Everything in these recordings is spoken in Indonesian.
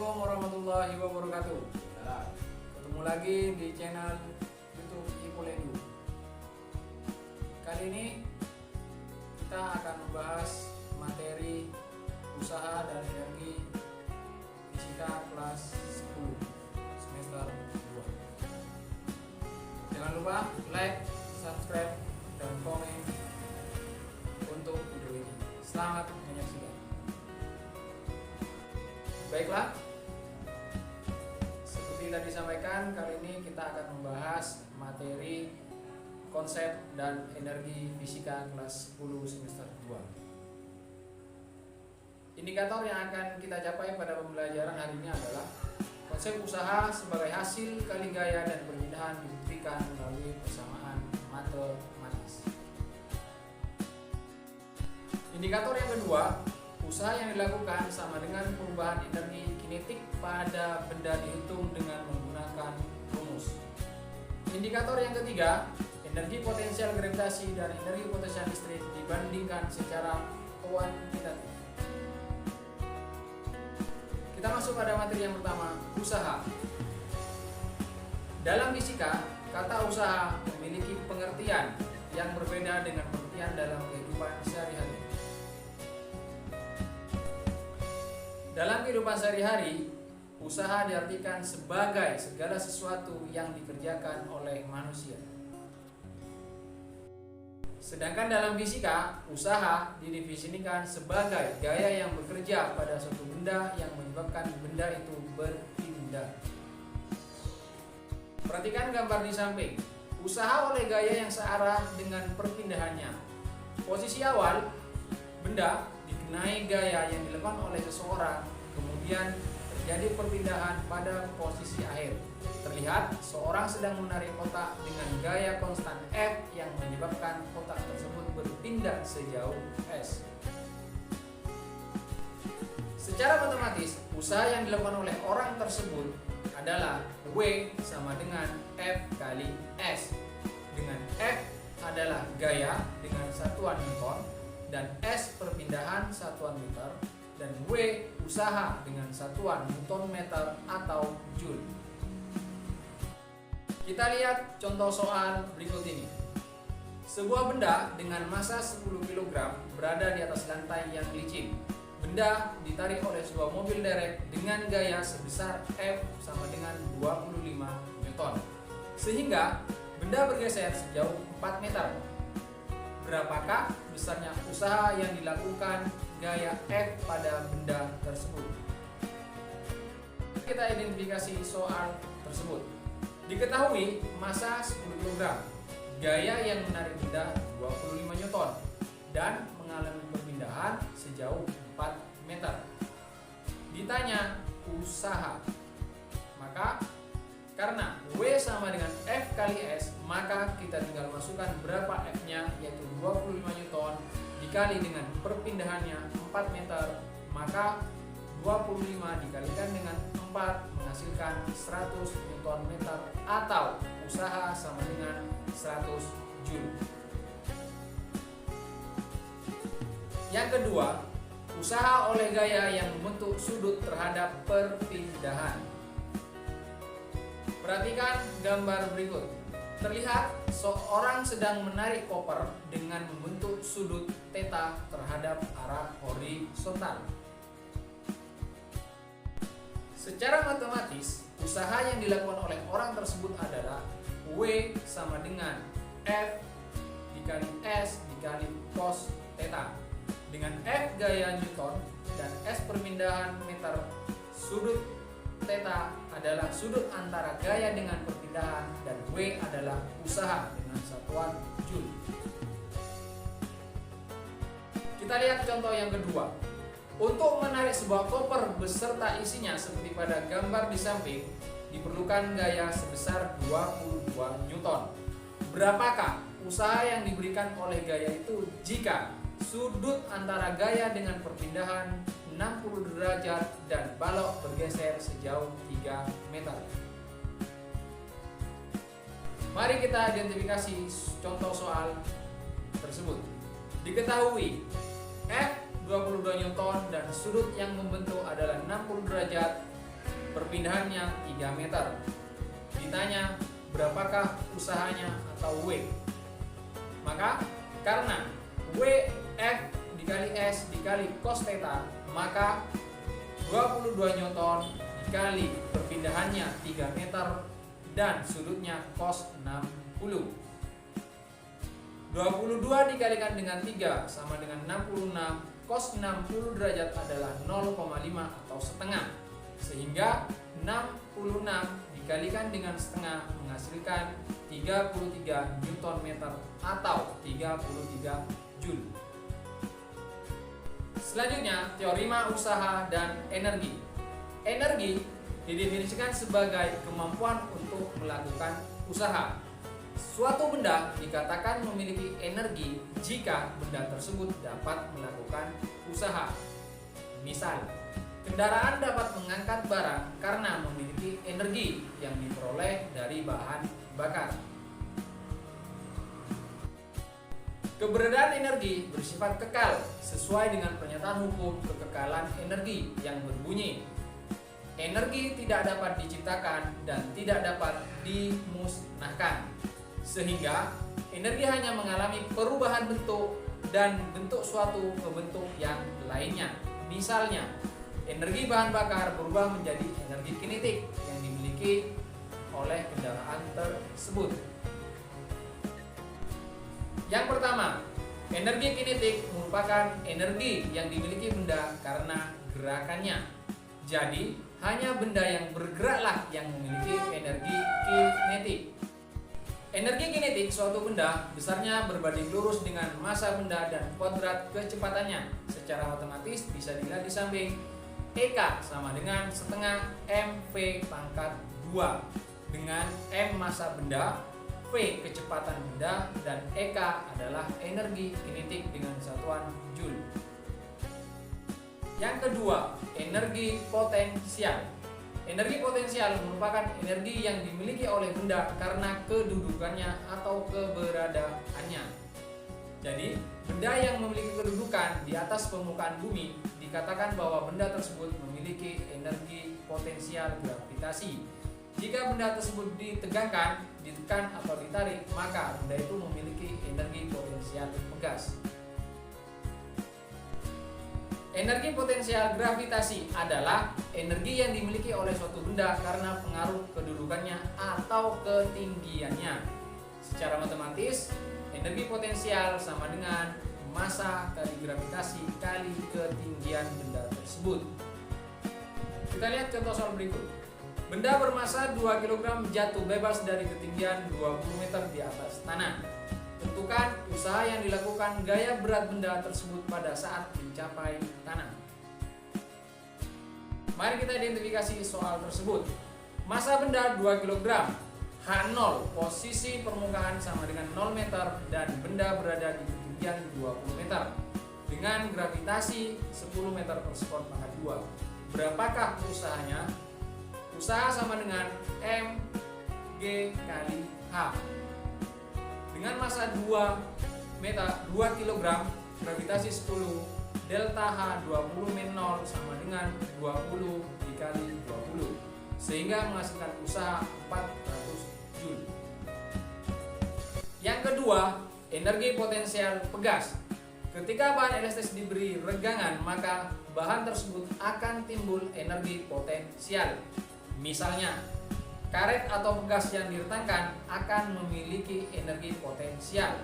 Assalamualaikum warahmatullahi wabarakatuh. Ketemu lagi di channel YouTube Ipoledu. Kali ini kita akan membahas materi usaha dan energi fisika kelas 10 semester 2. Jangan lupa like, subscribe, dan komen untuk video ini. Selamat menyaksikan. Baiklah, seperti tadi disampaikan, kali ini kita akan membahas materi konsep dan energi fisika kelas 10 semester 2. Indikator yang akan kita capai pada pembelajaran hari ini adalah konsep usaha sebagai hasil kali gaya dan perpindahan dibuktikan melalui persamaan matematis. Indikator yang kedua, usaha yang dilakukan sama dengan perubahan energi kinetik pada benda dihitung dengan menggunakan rumus. Indikator yang ketiga, energi potensial gravitasi dan energi potensial listrik dibandingkan secara kuantitatif. Kita masuk pada materi yang pertama, usaha. Dalam fisika, kata usaha memiliki pengertian yang berbeda dengan pengertian dalam kehidupan sehari-hari. Dalam kehidupan sehari-hari, usaha diartikan sebagai segala sesuatu yang dikerjakan oleh manusia. Sedangkan dalam fisika, usaha didefinisikan sebagai gaya yang bekerja pada suatu benda yang menyebabkan benda itu berpindah. Perhatikan gambar di samping. Usaha oleh gaya yang searah dengan perpindahannya. Posisi awal, benda dikenai gaya yang dilakukan oleh seseorang, kemudian terjadi perpindahan pada posisi akhir. Terlihat seorang sedang menarik kotak dengan gaya konstan F yang menyebabkan kotak tersebut berpindah sejauh S. Secara matematis, usaha yang dilakukan oleh orang tersebut adalah W sama dengan F kali S, dengan F adalah gaya dengan satuan Newton dan S perpindahan satuan meter, dan W usaha dengan satuan Newton meter atau Joule. Kita lihat contoh soal berikut ini. Sebuah benda dengan massa 10 kg berada di atas lantai yang licin. Benda ditarik oleh sebuah mobil derek dengan gaya sebesar F sama dengan 25 Newton, sehingga benda bergeser sejauh 4 meter. Berapakah besarnya usaha yang dilakukan gaya F pada benda tersebut? Kita identifikasi soal tersebut. Diketahui massa 10 kg, gaya yang menarik benda 25 Newton, dan mengalami perpindahan sejauh 4 meter. Ditanya usaha, maka karena W sama dengan F kali S, maka kita tinggal masukkan berapa F-nya, yaitu 25 Newton dikali dengan perpindahannya 4 meter, maka 25 dikalikan dengan 4 menghasilkan 100 Newton meter atau usaha sama dengan 100 Joule. Yang kedua, usaha oleh gaya yang membentuk sudut terhadap perpindahan. Perhatikan gambar berikut. Terlihat seorang sedang menarik koper dengan membentuk sudut theta terhadap arah horizontal. Secara matematis, usaha yang dilakukan oleh orang tersebut adalah W sama dengan F dikali S dikali cos theta. Dengan F gaya Newton dan S perpindahan meter, sudut theta adalah sudut antara gaya dengan perpindahan, dan W adalah usaha dengan satuan Joule. Kita lihat contoh yang kedua. Untuk menarik sebuah koper beserta isinya seperti pada gambar di samping, diperlukan gaya sebesar 22 Newton. Berapakah usaha yang diberikan oleh gaya itu jika sudut antara gaya dengan perpindahan 60 derajat dan balok bergeser sejauh 3 meter? Mari kita identifikasi contoh soal tersebut. Diketahui F 22 Newton dan sudut yang membentuk adalah 60 derajat, perpindahannya 3 meter. Ditanya berapakah usahanya atau W. Maka karena WF dikali S dikali cos theta, maka 22 Newton dikali perpindahannya 3 meter dan sudutnya cos 60. 22 dikalikan dengan 3 sama dengan 66. Cos 60 derajat adalah 0,5 atau setengah. Sehingga 66 dikalikan dengan setengah menghasilkan 33 Newton meter atau 33 Joule. Selanjutnya, teorema usaha dan energi. Energi didefinisikan sebagai kemampuan untuk melakukan usaha. Suatu benda dikatakan memiliki energi jika benda tersebut dapat melakukan usaha. Misal, kendaraan dapat mengangkat barang karena memiliki energi yang diperoleh dari bahan bakar. Keberadaan energi bersifat kekal sesuai dengan pernyataan hukum kekekalan energi yang berbunyi, energi tidak dapat diciptakan dan tidak dapat dimusnahkan. Sehingga energi hanya mengalami perubahan bentuk dan bentuk suatu ke bentuk yang lainnya. Misalnya, energi bahan bakar berubah menjadi energi kinetik yang dimiliki oleh kendaraan tersebut. Yang pertama, energi kinetik merupakan energi yang dimiliki benda karena gerakannya. Jadi, hanya benda yang bergeraklah yang memiliki energi kinetik. Energi kinetik suatu benda besarnya berbanding lurus dengan massa benda dan kuadrat kecepatannya. Secara otomatis bisa dilihat di samping. EK sama dengan setengah mv pangkat 2 dengan m massa benda, V kecepatan benda, dan EK adalah energi kinetik dengan satuan Joule. Yang kedua, energi potensial. Energi potensial merupakan energi yang dimiliki oleh benda karena kedudukannya atau keberadaannya. Jadi, benda yang memiliki kedudukan di atas permukaan bumi dikatakan bahwa benda tersebut memiliki energi potensial gravitasi. Jika benda tersebut ditegangkan, ditekan atau ditarik, maka benda itu memiliki energi potensial pegas. Energi potensial gravitasi adalah energi yang dimiliki oleh suatu benda karena pengaruh kedudukannya atau ketinggiannya. Secara matematis, energi potensial sama dengan massa kali gravitasi kali ketinggian benda tersebut. Kita lihat contoh soal berikut. Benda bermassa 2 kg jatuh bebas dari ketinggian 20 meter di atas tanah. Tentukan usaha yang dilakukan gaya berat benda tersebut pada saat mencapai tanah. Mari kita identifikasi soal tersebut. Massa benda 2 kg, H0 posisi permukaan sama dengan 0 meter dan benda berada di ketinggian 20 meter dengan gravitasi 10 meter per sekon pangkat 2. Berapakah usahanya? Usaha sama dengan mg kali h. Dengan massa 2 kg, gravitasi 10, delta H 20 min 0 sama dengan 20 dikali 20, sehingga menghasilkan usaha 400 Joule. Yang kedua, energi potensial pegas. Ketika bahan elastis diberi regangan, maka bahan tersebut akan timbul energi potensial. Misalnya, karet atau pegas yang diretangkan akan memiliki energi potensial.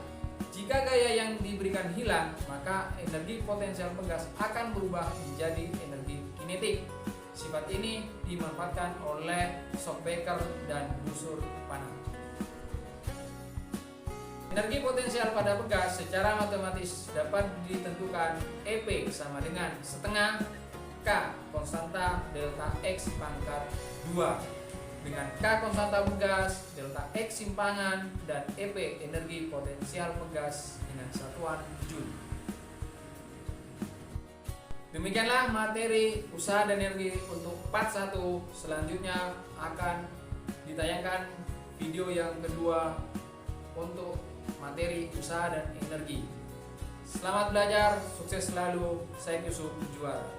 Jika gaya yang diberikan hilang, maka energi potensial pegas akan berubah menjadi energi kinetik. Sifat ini dimanfaatkan oleh Shockbaker dan busur panah. Energi potensial pada pegas secara matematis dapat ditentukan EP sama dengan setengah K konstanta delta X pangkat 2 dengan K konstanta pegas, delta X simpangan, dan EP energi potensial pegas dengan satuan Joule. Demikianlah materi usaha dan energi untuk part 1. Selanjutnya akan ditayangkan video yang kedua untuk materi usaha dan energi. Selamat belajar, sukses selalu. Saya Yusuf Juara.